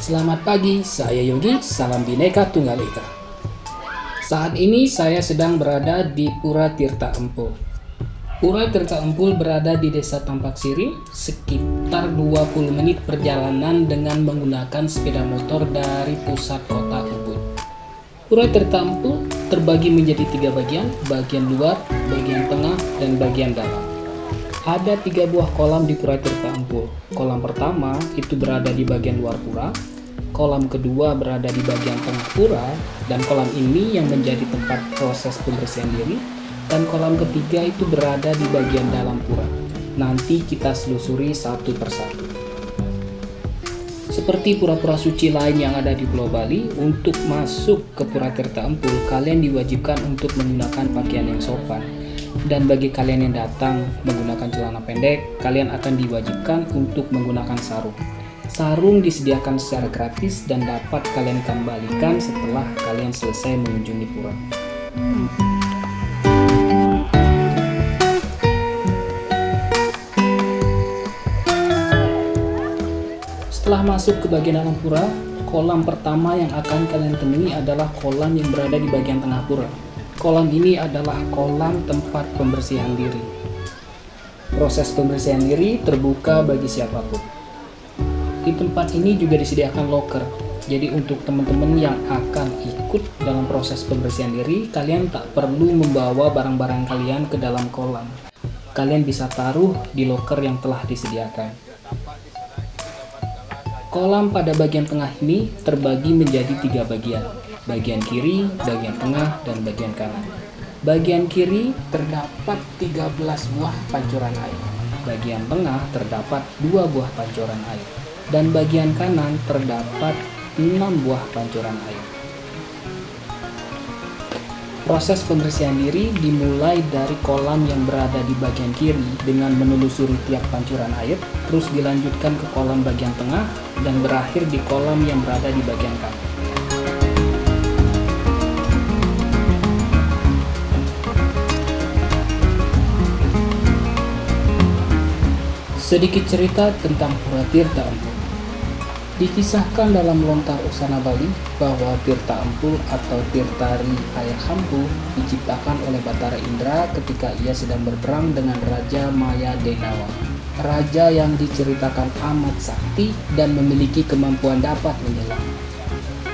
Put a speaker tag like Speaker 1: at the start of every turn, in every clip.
Speaker 1: Selamat pagi, saya Yogi, salam Bhinneka Tunggal Ika. Saat ini saya sedang berada di Pura Tirta Empul. Pura Tirta Empul berada di Desa Tampak Siri, sekitar 20 menit perjalanan dengan menggunakan sepeda motor dari pusat kota Ubud. Pura Tirta Empul terbagi menjadi 3 bagian luar, bagian tengah, dan bagian dalam. Ada 3 buah kolam di Pura Tirta Empul. Kolam pertama itu berada di bagian luar pura, kolam kedua berada di bagian tengah pura, dan kolam ini yang menjadi tempat proses pembersihan diri, dan kolam ketiga itu berada di bagian dalam pura. Nanti kita selusuri satu persatu. Seperti pura-pura suci lain yang ada di Pulau Bali, untuk masuk ke Pura Tirta Empul, kalian diwajibkan untuk menggunakan pakaian yang sopan. Dan bagi kalian yang datang menggunakan celana pendek, kalian akan diwajibkan untuk menggunakan sarung. Sarung disediakan secara gratis dan dapat kalian kembalikan setelah kalian selesai mengunjungi pura. Setelah masuk ke bagian dalam pura, kolam pertama yang akan kalian temui adalah kolam yang berada di bagian tengah pura. Kolam ini adalah kolam tempat pembersihan diri. Proses pembersihan diri terbuka bagi siapapun. Di tempat ini juga disediakan loker. Jadi untuk teman-teman yang akan ikut dalam proses pembersihan diri, kalian tak perlu membawa barang-barang kalian ke dalam kolam. Kalian bisa taruh di loker yang telah disediakan. Kolam pada bagian tengah ini terbagi menjadi 3 bagian. Bagian kiri, bagian tengah, dan bagian kanan. Bagian kiri terdapat 13 buah pancuran air. Bagian tengah terdapat 2 buah pancuran air. Dan bagian kanan terdapat 6 buah pancuran air. Proses pembersihan diri dimulai dari kolam yang berada di bagian kiri dengan menelusuri tiap pancuran air, terus dilanjutkan ke kolam bagian tengah, dan berakhir di kolam yang berada di bagian kanan. Sedikit cerita tentang Pura Tirta Empul. Dikisahkan dalam Lontar Usana Bali bahwa Tirta Empul atau Tirtari Air Hampu diciptakan oleh Batara Indra ketika ia sedang berperang dengan Raja Maya Denawa. Raja yang diceritakan amat sakti dan memiliki kemampuan dapat menyelam.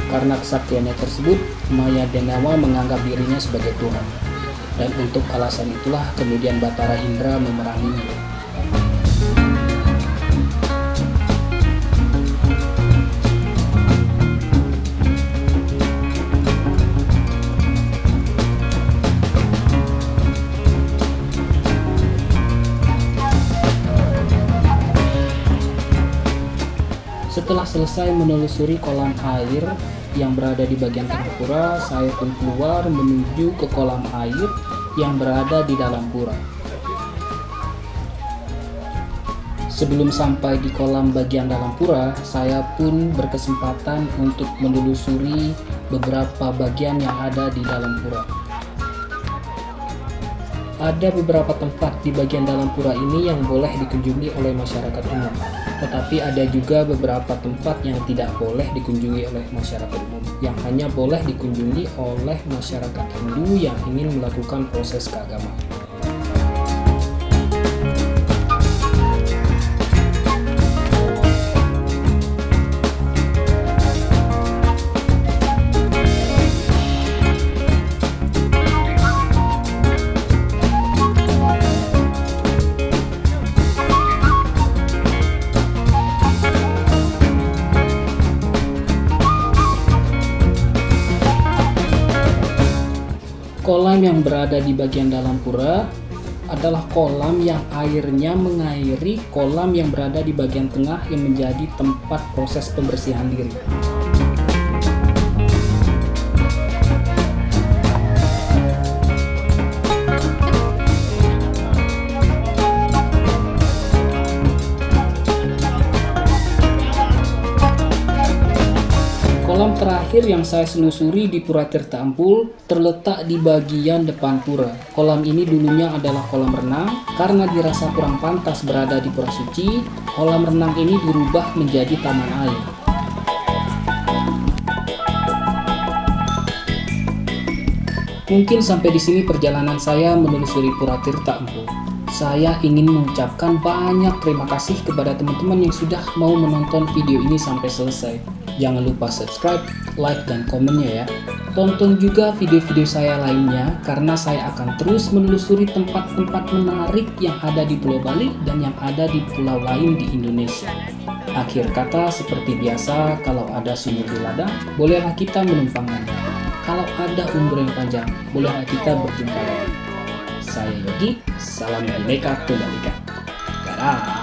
Speaker 1: Karena kesaktiannya tersebut, Maya Denawa menganggap dirinya sebagai Tuhan. Dan untuk alasan itulah kemudian Batara Indra memeranginya. Setelah selesai menelusuri kolam air yang berada di bagian tengah pura, saya pun keluar menuju ke kolam air yang berada di dalam pura. Sebelum sampai di kolam bagian dalam pura, saya pun berkesempatan untuk menelusuri beberapa bagian yang ada di dalam pura. Ada beberapa tempat di bagian dalam pura ini yang boleh dikunjungi oleh masyarakat umum. Tetapi ada juga beberapa tempat yang tidak boleh dikunjungi oleh masyarakat umum, yang hanya boleh dikunjungi oleh masyarakat Hindu yang ingin melakukan proses keagamaan. Kolam yang berada di bagian dalam pura adalah kolam yang airnya mengairi kolam yang berada di bagian tengah yang menjadi tempat proses pembersihan diri. Kolam terakhir yang saya selusuri di Pura Tirta Empul terletak di bagian depan pura. Kolam ini dulunya adalah kolam renang. Karena dirasa kurang pantas berada di Pura Suci, kolam renang ini dirubah menjadi taman air. Mungkin sampai di sini perjalanan saya menelusuri Pura Tirta Empul. Saya ingin mengucapkan banyak terima kasih kepada teman-teman yang sudah mau menonton video ini sampai selesai. Jangan lupa subscribe, like, dan komennya ya. Tonton juga video-video saya lainnya karena saya akan terus menelusuri tempat-tempat menarik yang ada di Pulau Bali dan yang ada di pulau lain di Indonesia. Akhir kata seperti biasa, kalau ada sumur di ladang, bolehlah kita menumpangnya. Kalau ada umur yang panjang, bolehlah kita berjumpa lagi. Saya Yogi, salam Bhinneka Tunggal Ika. Dadah.